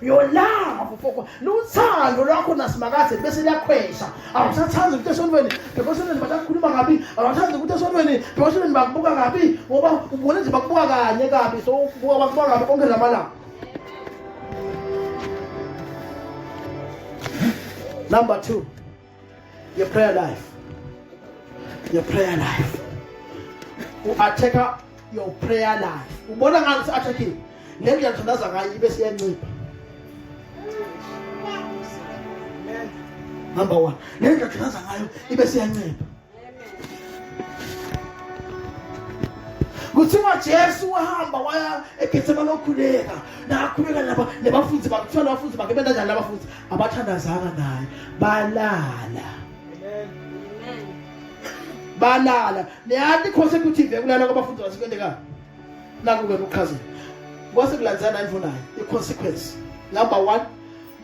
Your love for God. Luthando lwakho nasimakaze bese liyakhwesha. Awusathanda ukuthi esonweni, esonweni bayakhuluma kabi. Awusathanda ukuthi esonweni, esonweni bakubuka kabi ngoba ubone nje bakubuka kanye kabi. So bakubuka kabi konke lamalanga. Number 2, your prayer life. Your prayer life. Attack your prayer life. Ubona ngani attack? Le ndlela thandaza ngayo ibe siyancipha. Number 1, le ndlela thandaza ngayo ibe siyancipha. Kuthiwa Jesu wahamba waya eGetsemane okhuleka. Nakhuleka lapha nebafundi bakuthola abafundi bakhe benza njalo abafundi abathandazanga naye. Balala. Balala. Neyathi consecutive ekulala kwabafundi basekwendeka. Naku ke ukuchazela. Kwase kulandzana imfunayo i-consequence. Number 1,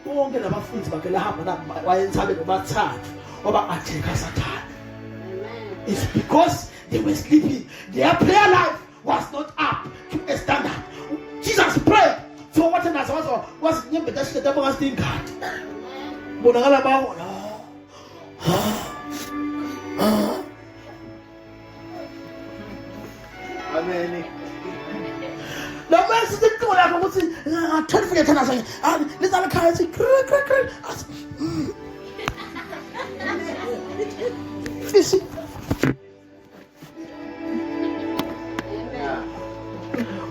bonke labafundi bakhe lahamba wayentsabe nobathathu oba atheka Satan. It's because they were sleeping. Their prayer life was not up to a standard. Jesus prayed. So what was nyembe dashita banga stingati. Bonakala bawo no. Amen. The message is going to go to 12 feet and I say, let's have a car. See.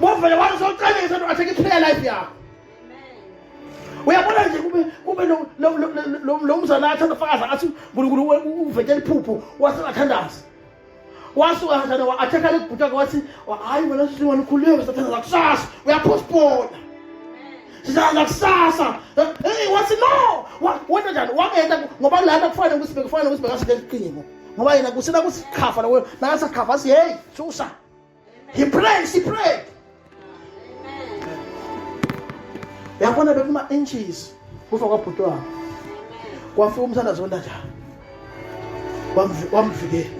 What for the one so trying to take a prayer life here? We are going to go no mzalata the father asu guru vejel pupu what's the attendance wasu atana ataka kutaka wasi hayi wala sisi wanakulewa satana like sasa we are postponed sasa like sasa hey what's no what njani waenda ngoba la kufanele kusibeka asiqingo ngoba yena kusina kusikhafa la nasa khafa si hey susa he prayed yabona bekuma inches kufa kwabhutwa kwafika umsana zonda njani wamvikela.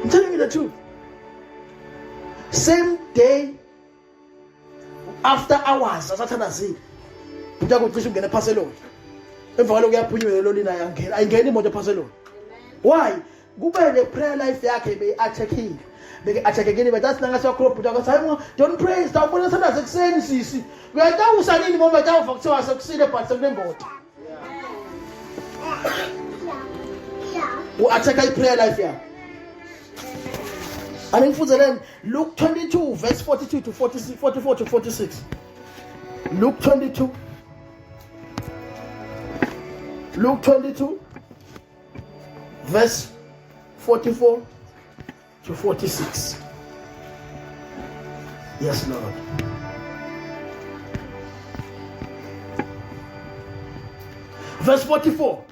I'm telling you the truth. Same day after hours asathandazile utya kucisha ungena ephaseloni emva kwaloko uyaphunyelwa lolina yangena ayingeni imoto ephaseloni. Why? Kube le prayer life yakhe be-attackile beke-attackekeni betathi nangasiwa crop utya kwathi hayi don't praise tawubona sandaze ekuseni sisi uyatawusa nini ngoba tawuva kuthiwa sekusile but sekunemboda u-attacka i-prayer life yakhe. And in Fuzelen, Luke 22, verse 42 to 46, 44 to 46. Luke 22. Luke 22, verse 44 to 46. Yes, Lord. Verse 44.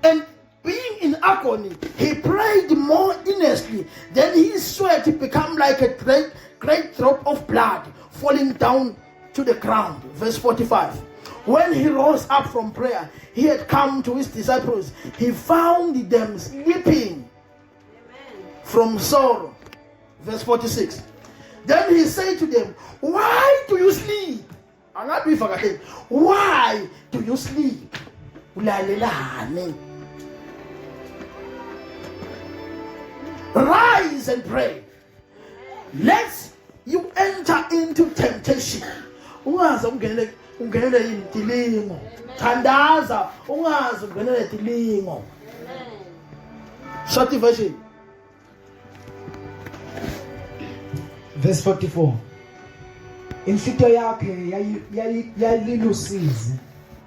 And being in agony, he prayed more earnestly. Then his sweat became like a great drop of blood falling down to the ground. Verse 45. When he rose up from prayer, he had come to his disciples. He found them sleeping from sorrow. Verse 46. Then he said to them, why do you sleep? Why do you sleep? Rise and pray, lest you enter into temptation. Ungaze ungenele intilingo. Thandaza ungaze ungenele intilingo. Short version. Verse 44. Inhlito yakhe yalilusizi.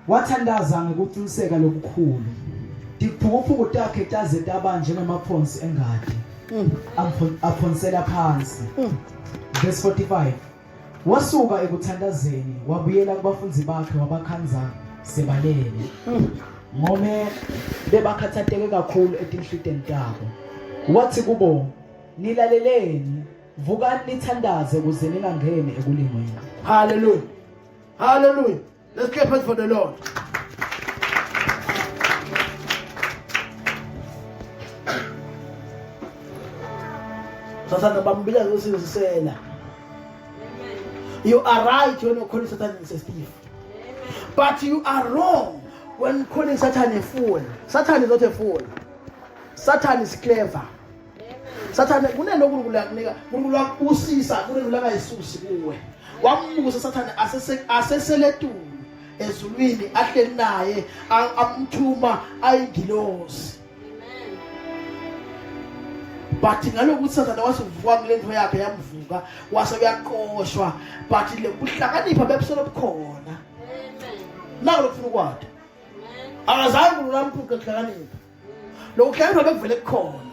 Wathandaza ngokuqiniseka lokukhulu. Diphuphuku takhe taze taba njengamaphonsi engadi. Aphonsela phansi. Verse 45. Wasuka ekuthandazeni wabuyela kubafundi bakhe wabakhanza sebalele. Ngome bebakhathatheke kakhulu etinhliteni tabo. Wathi kubo, nilaleleni, vukani nithandaze ukuze ningangene ekulingweni. Hallelujah. Hallelujah. Let's clap hands for the Lord. Sasa nabambila usizisela. You are right when you're calling Satan a thief. But you are wrong when calling Satan a fool. Satan is not a fool. Satan is clever. Satan kunenokulula usisa kunenulanga Yesusi kuwe. Wambuza Satan aseseletu ezulwini ahleli naye amthuma ayingilosi. But ngalokuthi Satan wasivuka kulento yakhe yamvuka wase uyaqoshwa but le kuhlakanipha bebusolo bukhona. Naku lokufuna ukwathi. Akazange ulampuka kuhlakanipha. Lokukhanipha bekuvele kukhona.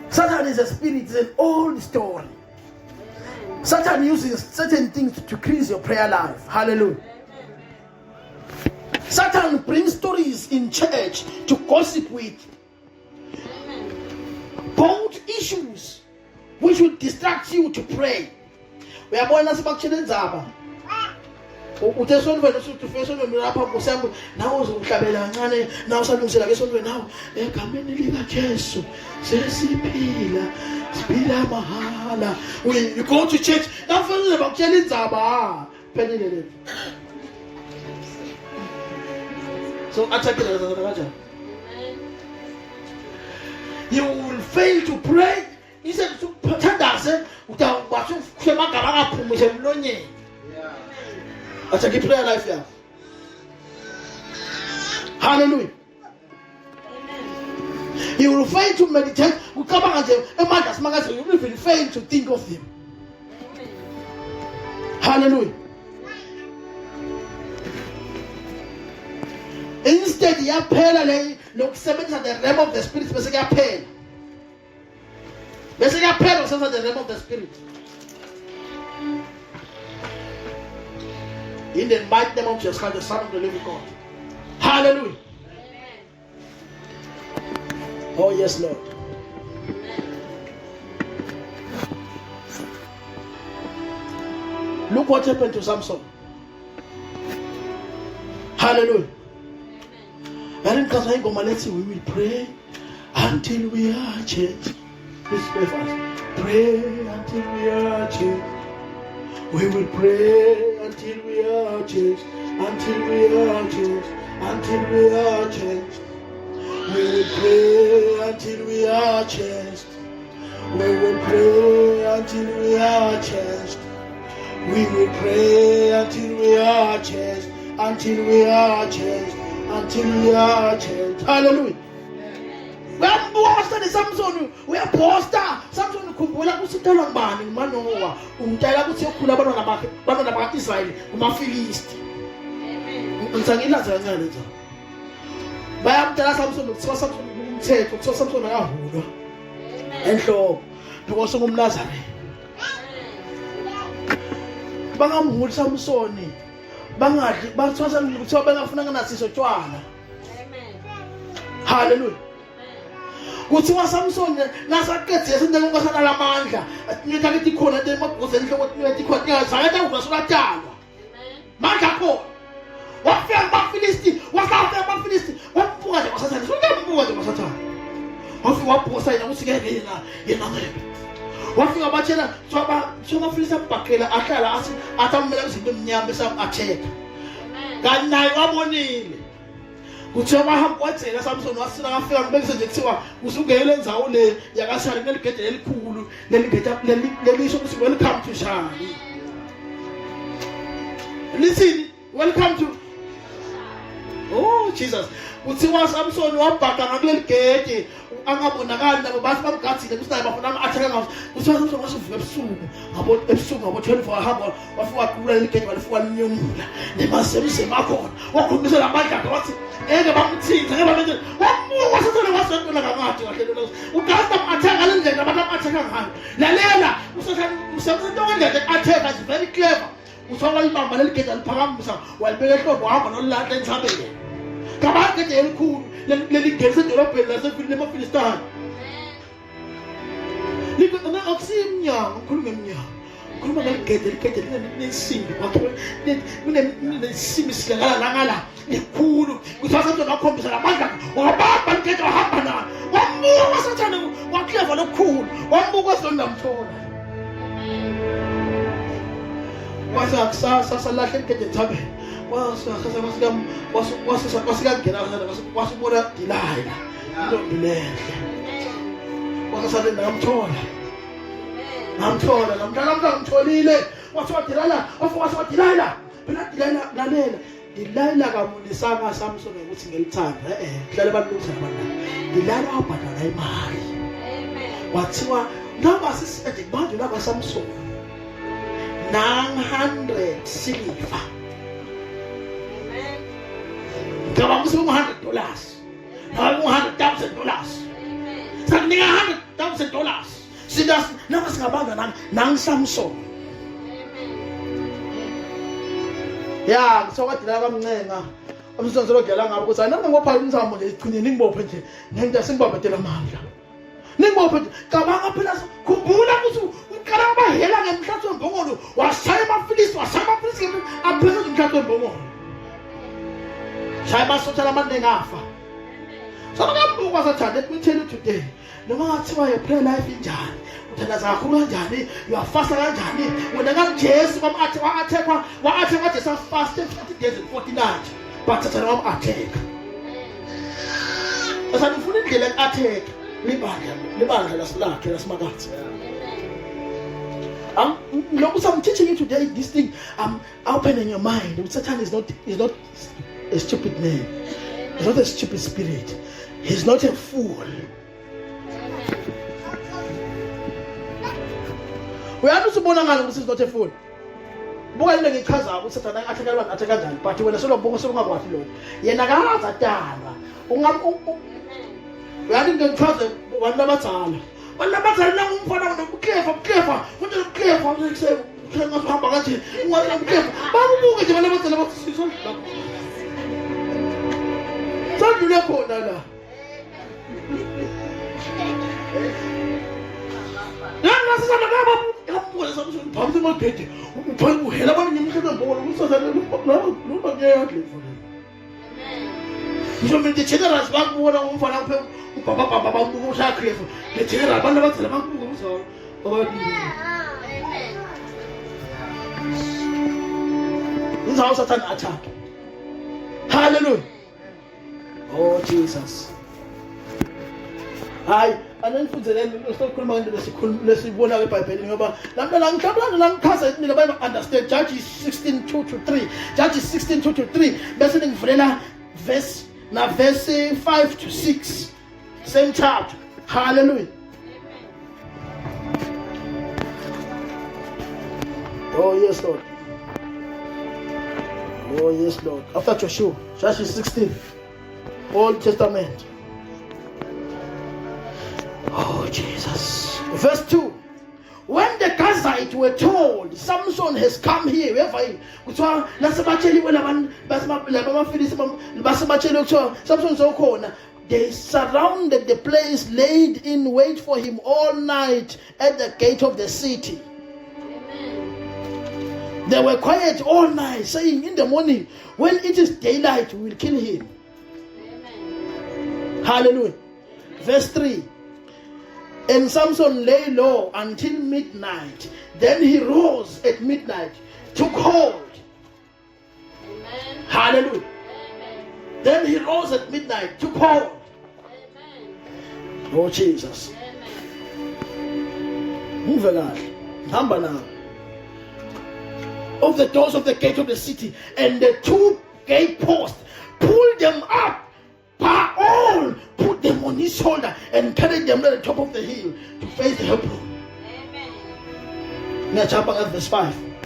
Satan is a spirit, it's an old story. Satan uses certain things to increase your prayer life. Hallelujah. Satan brings stories in church to gossip with. Both issues which will distract you to pray. We are born as a Zaba. Utesonwe nosutufesonwe mlapha kusembu nawo uzohlabela kancane nawo salungisela ke sonwe nawo egameni lika Jesu sesiphila siphila mahala. You go to church nafanele bakutshela indzaba phelele le. So athakela kanjani? You will fail to pray. Instead of uthandaze utawubathi ukhemagama akaphumishe emlonyeni. Attack prayer life here. Hallelujah. Amen. You will fail to meditate. You will fail to think of him. Amen. Hallelujah. Instead, you have look seven at the realm of the spirit. Basically, you pain. Basically, you pain yourself at the realm of the spirit. In the mighty name of Jesus Christ, the Son of the living God. Hallelujah. Amen. Oh, yes, Lord. Amen. Look what happened to Samson. Hallelujah. Amen. We will pray until we are changed. Please pray for us. Pray until we are changed. We will pray until we are changed, until we are changed, until we are changed. We will pray until we are changed. We will pray until we are changed. We will pray until we are changed, until we are changed, until we are changed. Hallelujah. We are poster the Samson. We are poster. Samson kumbula kusitala ngubani Manoa. Umtala kuthi yokhula abantwana bakwa-Israyeli umaFilisti. Ngizangila kancane nje. Bayamtala Samson kuthiwa Samson umthetho kuthiwa Samson akahulwa. Enhloko because ngumNazarene. Bangamhuli Samson. Bangadli bathwasa kuthiwa bengafuna nganasiso tshwala. Amen. Hallelujah. Kuthiwa Samson nasaqedile sendele ukasana lamandla ngithi akithi khona into emagqoze enhloko nithi khona sayata uzasolathalwa manje akho wafika abaFilisti wambuka nje wasathana sokumbuka nje wasathana wafika wabhosa yena ukuthi ke yena ngeke wafika batshela abaFilisti abhaqela ahlala athi atamela izinto emnyama bese atheka kanti naye wabonile kuthiwa bahamba wadzela Samson wasina ngafika ngibekise nje kuthiwa usungele endzawo le yakashali neligede elikhulu lelisho ukuthi welcome to Shali. Listen, welcome to oh Jesus. Kuthiwa Samson wabhaka ngakuleli gede angabonakali nabo bathi bamgathile kusinaye bafuna atheka ngawo. Kuthiwa Samson wasuvuka ebusuku ngabo 24 hamba wafika waqhubula leligede walifika linyungula nemasemse makhona wakhulumisa lamandla akhe wathi eke bamthinta ngeke bamenze wamuka wasathana wasentula kamathi kahle lo ugasta atheka lendlela abantu abatheka ngayo lalela usathana ngendlela atheka is very clever. Uthola libamba leligede aliphakamisa walibeka ehlombe wahamba nolanda entshabeni kabagede elikhulu leligede edolobheni lasemaFilistini. Likona akusimnyango ukhuluma ngemnyango ukhuluma ngeligede linesimbi bakho kunesimbi sihlangana ngala likhulu kuthatha into ngakhombisa lamandla wabamba ligede wahamba nayo wamuka wasathana wakleva lokukhulu wamuka wasonda mthola. Wasakusasa salahle ikete thabeni. Wasikangena wasibona Delilah. Intombi lenhle. Wasasale ngamthola. Ngamthola namhlanje ngimtholile. Wathiwa Delilah, wathiwa Delilah. Phela Delilah lalela. Delilah kamulisanga Samson ukuthi ngelithanda. Kuhlale balungisa abantwana. Delilah wabhadala imali. Wathiwa noma sisithi manje laba Samson 900 silver. Ngaba mse $100. Hawu $100,000. Sakunika $100,000. Sidas noma singabanga nang Samson. Ya, ngizokwathi la kamncenga. Umsonzo lodlela ngabo ukuthi nami ngophala umzamo nje iqinile ngibophe nje. Ngeke singibabhedela amandla. Ningibophe cabanga phela khumbula ukuthi uqala abahela ngemhlatho wembongolo washaya amafilisi aphezulu umhlatho wembongolo. Shaya basotha lamanengi afa. So ngambuka sathanda let me tell you today. Noma ngathiwa your prayer life injani? Uthandaza kakhulu kanjani? You are fast kanjani? Wena kaJesu wa-attack wathi fast 40 days and 40 nights. But sathana wam-attack. Asandifuna indlela ek-attack. Libandla lasilakhe lasimakathi. I'm teaching you today this thing. I'm opening your mind. Satan is not a stupid man. He's not a stupid spirit. He's not a fool. We are not supposed to he's not a fool. Buka into ngichaza ukuthi Satan atheka abantu atheka kanjani. But wena solobonga solungakwathi lokho. Yena akaza dala. Uyathi ngichaze abantu abadala. Abantu abadala nangumfana nokuklefa kunje uklefa ngihamba kanje ungathi uklefa bakubuke nje abantu abadala basisho lapho. Sandule khona la. Nana sisana ngaba yabuka Samson phambi kwegedi. Uphela uhela abantu ngimhlelo mbolo usazana lo ngiyadle for him. Ngisho mina generals bakubona umfana uphe ubaba babuka ushakrefu. Le general abantu abadala bakubuka uzalo. Amen. Inzawo Satan attack. Hallelujah. Oh Jesus. Hayi ananifunzeleni sokukhuluma ngento lesibona eBhayibhelini ngoba lamhla ngikhaza mina bayi understand Judges 16:2-3 Judges 16:2-3 bese ngivulela verse 5-6 same chapter. Hallelujah. Oh yes Lord. Oh yes Lord. After Joshua Judges 16 Old Testament. Oh Jesus. Verse 2. When the Gazites were told Samson has come here, they surrounded the place, laid in wait for him all night at the gate of the city. Amen. They were quiet all night, saying, in the morning, when it is daylight, we will kill him. Amen. Hallelujah. Verse 3. And Samson lay low until midnight. Then he rose at midnight, took hold. Amen. Hallelujah. Amen. Then he rose at midnight, took hold. Amen. Oh Jesus. Amen. Move along. Number now. Of the doors of the gate of the city, and the two gate posts, pulled them up. All put them on his shoulder and carried them to the top of the hill to face the Hebron. Amen. Now jump at verse 5. Amen.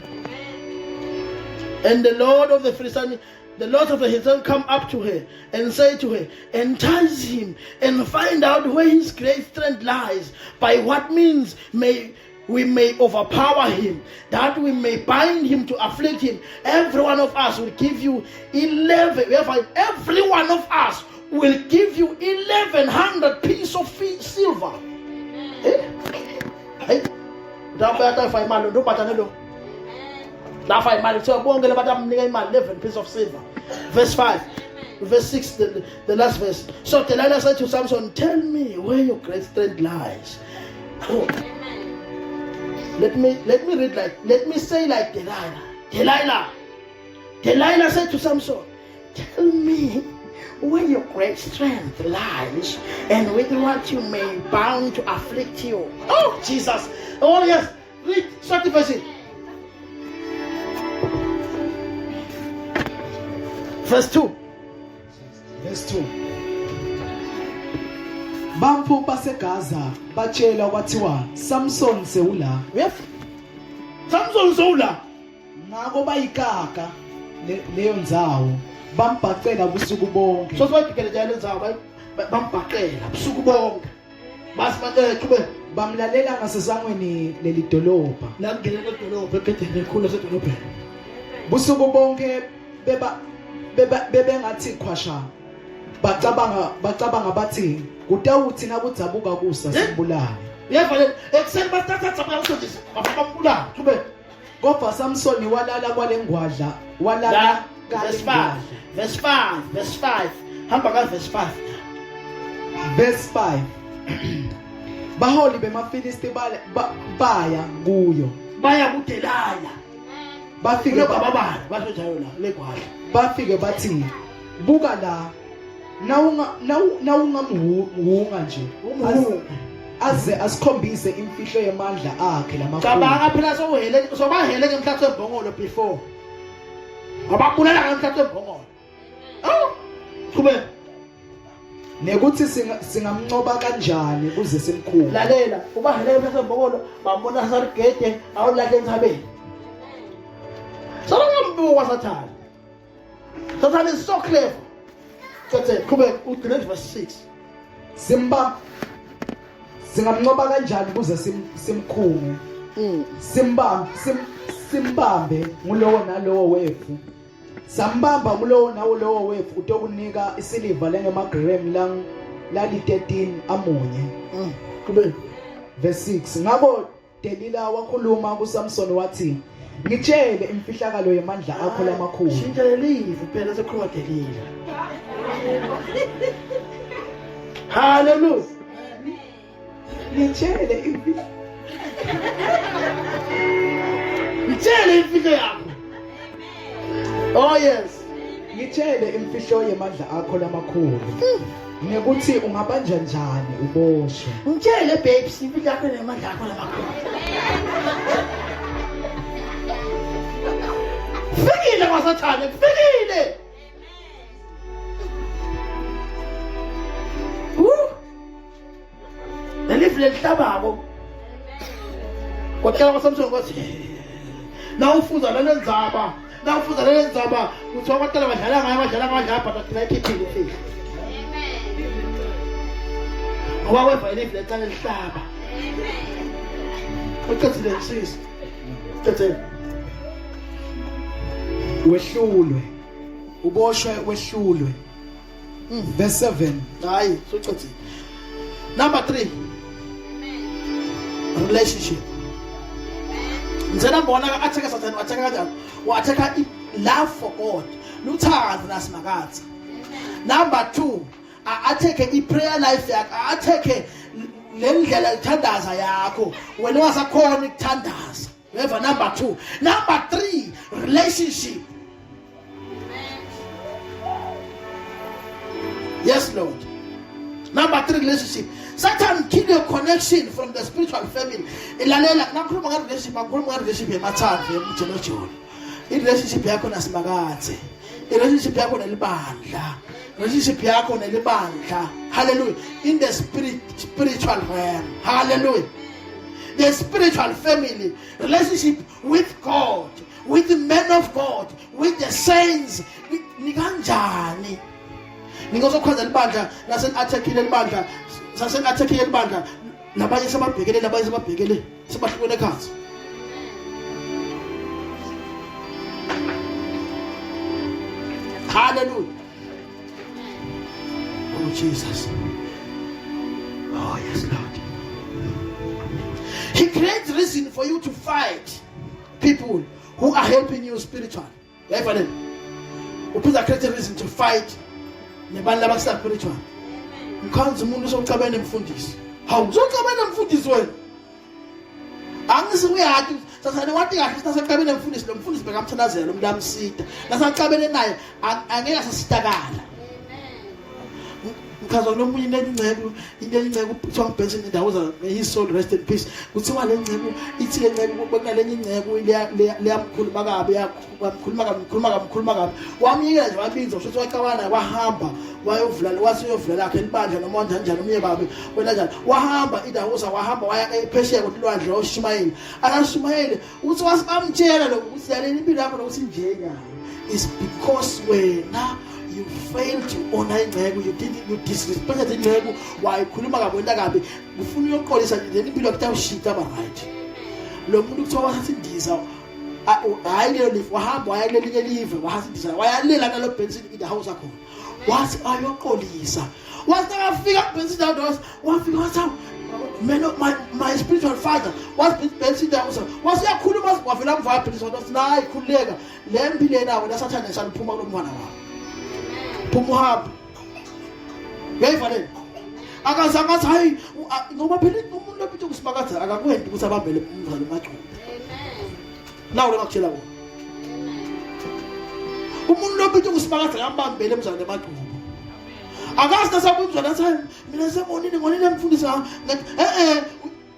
And the Lord of the Philistines, the Lord of the Philistines, come up to her and say to her, entice him and find out where his great strength lies, by what means we may overpower him, that we may bind him to afflict him. Every one of us will give you 11. Every one of us will give you 1,100 pieces of silver. Hey, Amen. 11 pieces of silver. Verse 5. Verse 6, the last verse. So Delilah said to Samson, tell me where your great strength lies. Oh. Let me say like Delilah. Delilah said to Samson, tell me where your great strength lies and with what you may bound to afflict you. Oh, Jesus. Oh, yes. Read 30 verses. Verse 2. Verse 2. Bamphupha seGaza batshela kwathiwa Samson sewula. Yes. Samson sewula. Ngako bayikaka leyo ndzawo bambhacela busuku bonke. So bayibhekele njalo ndzawo bambhaqela busuku bonke. Basibathe bamlalela ngasesangweni leli dolobha. La ngene edolobha egedeni elikhulu lasedolobheni. Busuku bonke bebengathi khwasha. Bacabanga bathi kutawuthi nakudzabuka kusa simbulale. Yeva le ekseni bathatha dzaba usojisa bambulala kube kodwa Samson walala kwalengwadla walala verse 5 hamba ka verse 5 verse 5 baholi bemaFilisti baya kuyo baya kuDelaya bafike bababala basojayona legwadla bafike bathi buka la nawungamuhunga nje aze asikhombise imfihlo yemandla akhe lamakhulu. Cabanga phela sobahele ngemhlatho embongolo before. Ababulala ngemhlatho embongolo. Oh, kube nekuthi singamncoba kanjani kuze simkhulu. Lalela, ubahele ngemhlatho embongolo bambona sarigede awulahle enthabeni. Salongambuka Sathane. Sathane is so clever. Kube uGenesis verse 6. Singamncoba kanjani kuze simkhulu. Simbambe ngulowo nalowo wefu. Sambamba ngulowo nawo wefu utokunika isiliva lengemagram lali 13 amunye. Kube verse 6. Ngabo Delila wakhuluma kuSamson wathi ngitshele imfihlakalo yemandla akho lamakhulu. Shinthelelive phela sekhuluma Delila. Hallelujah. Ngitshele imfihlo yakho. Oh yes. Ngitshele imfihlo yemandla akho lamakhulu. Nekuthi ungabanja njani uboshwe. Ngitshele babes imfihlo yakho nemandla akho lamakhulu. Fikile kwaSathane, fikile. Nelifu lelihlabako. Kodwa kwaSamson kwathi nawufuza lelenzaba, kuthiwa abantwana badlala ngayo but thina ikhiphile imfihlo. Ngoba weva ilifu lethana elihlaba. Ucethile nsisi. Ucethile. Wehlulwe. Uboshwe wehlulwe. Verse 7. Hayi, sucethile. Number 3. Relationship. Ngizena mbona atheka Sathane watheka kanjani? Watheka love for God. Luthando nasimakathi. Number 2, atheke iprayer life yakhe, atheke lendlela ethandaza yakho. Wena wasakhona ukuthandaza. Weva number 2. Number 3, relationship. Yes, Lord. Number 3, relationship. Satan kill your connection from the spiritual family. Ilalela nakhuluma nga relationship yemathathu yemjolo. I-relationship yakho nasimakathi. I-relationship yakho nelibandla. Relationship yakho nelibandla. Hallelujah. In the spiritual realm. Hallelujah. The spiritual family, relationship with God, with the men of God, with the saints. Ni kanjani? Ningozokhwaza libandla nasenathekile libandla. Sasenathekile libandla nabanye sebabhekele sebahlukene ekhathi. Hallelujah. Oh Jesus. Oh yes, Lord. He creates reason for you to fight people who are helping you spiritually. Ever uphuza create a reason to fight nebantu abasa spiritual. Mkhanzi umuntu sokucabana emfundisi. Hawu uzocabana emfundisi wena. Angisi uyathi sathane wathi kahle sasaqabene umfundisi lo mfundisi bekamthandazela umlamsida nasaqabene naye angeke asasitakala mkhazo nomunye ingcebo kuthiwa ngibhensi indawo za his soul rest in peace kuthiwa le ngcebo ithi le ngcebo bekunalenye ingcebo leyamkhuluma kabi yakhuluma kabi wamyekela nje wabinza usho wacabana wahamba wasiyovula lakhe libandla noma kanjani umye babe wena njani wahamba idawoza wahamba waya ephesheya kodilwandle oShumayeli akaShumayeli uthi wasibamtshela lo ukuthi yaleni impilo yakho nokuthi njenya is because wena you failed to honor ingcebo, you disrespected ingcebo, wayikhuluma kabi wena kabi ufuna uyoqolisa nje impilo yakho ushita ba right lo muntu kuthiwa wathi ndiza hayi le live wahamba wayalela live wathi ndiza wayalela ngalo Benson in the house akho wathi ayoqolisa wathi afika Benson down wafika wathi man my spiritual father was Benson down wathi yakhuluma wavela mva Benson wathi nayi khuleka le mpilo nawe lasathana saliphuma kulomntwana wakho Pumuhab. Ngayivale. Akazangathi hayi ngoba phela umuntu ophethe kusimakatha akakwendi ukuthi abambele umzali machuba. Amen. Nawo lokutshela wona. Amen. Umuntu ophethe kusimakatha akambambele umzali machuba. Akazi nasabuzwa nathi mina ngonini mfundisa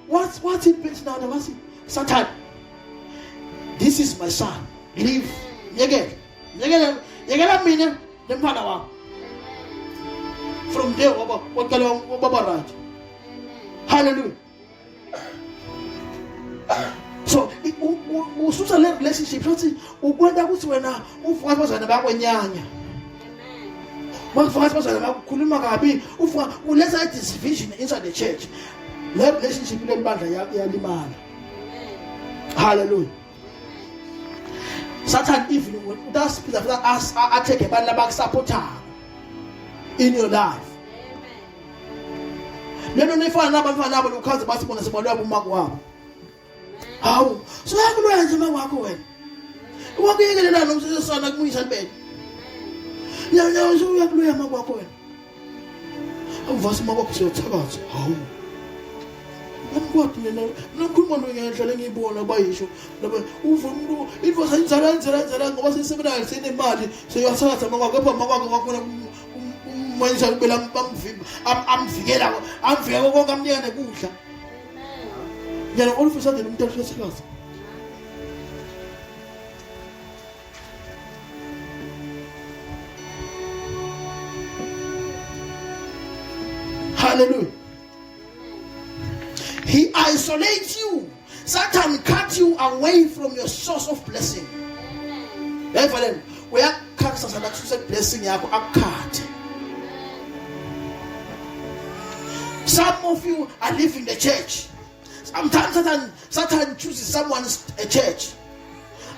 what's it means now wasi Satan. This is my son. Leave. Yekela mina lemfana wakho from there waba right. Hallelujah. So ususa le relationship futhi ukwenda ukuthi wena uvuka abazana bakwenyanya wavuka abazana bakukhuluma kabi uvuka uletha division inside the church le relationship le bandla yalimala. Hallelujah. Satan even when that spirit of that attack abantu abakusupporta in your life. Amen. Lelo nifana nabafana nabo ukhaze basibona sebalwa bomako wabo. Hawu, so yakuloya nje mawakho wena. Wakuyekelela nomsesana kumuyisa libele. Nyawo so yakuloya mawakho wena. Awuvasi mawakho siyothakaza. Hawu. Ngikwathi mina nokhuluma ngendlela engiyibona bayisho laba uvundo into sayinzala ngoba sisebenza sinemali seyasatha makwakho ngakhona manje kubela bangivimba amvikela konke amnika nekudla. Yana olufisa nje umuntu osesikazi. Hallelujah. He isolates you. Satan cut you away from your source of blessing. Amen. Where cuts us and blessing you are cut. Some of you are leaving the church. Sometimes Satan chooses someone's a church.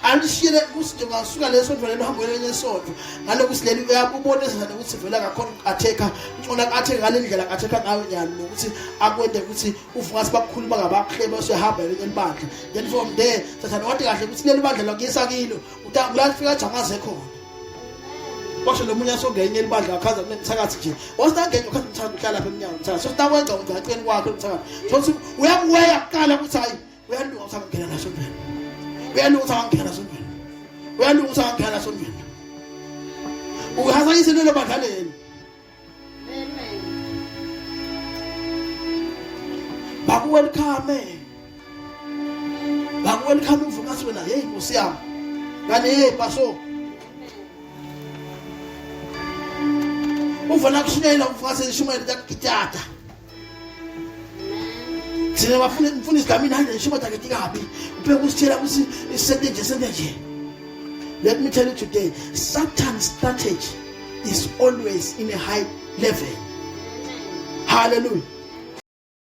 And she kusidinga suka leso nto lelo hambo lesonto ngaloku sileli uyabonisa ukuthi vela ngakhona atheka ncona atheka ngalendlela atheka ngayo nyalo ukuthi akwende ukuthi uvuka sibakhuluma ngabakhlebe osehamba lebandla then from there Satan wathi kahle ukuthi leli bandla lokuyisa kilo utangulafika jangaze khona basho lomunye asongenye elibandla akhaza kunemthakathi nje wasitangene ukhaza umthakathi uhlala lapha eminyango umthakathi so sitawwenza ungaceni kwakhe umthakathi so uyakuweya kuqala ukuthi hayi uyalunga ukuthi angena naso phela uyalungisa angena sonweni uyalungisa angena sonweni uhasayise lelo badlaleni. Amen. Welcome mvuka sona hey Nkosi yami ngane hey paso uvana kushinela mvuka sesishumela takitata sina bafuna mfundisi kamina hanje shuma taketika happy ubheka usitshela ukuthi isenteje. Let me tell you today, Satan's strategy is always in a high level. Hallelujah.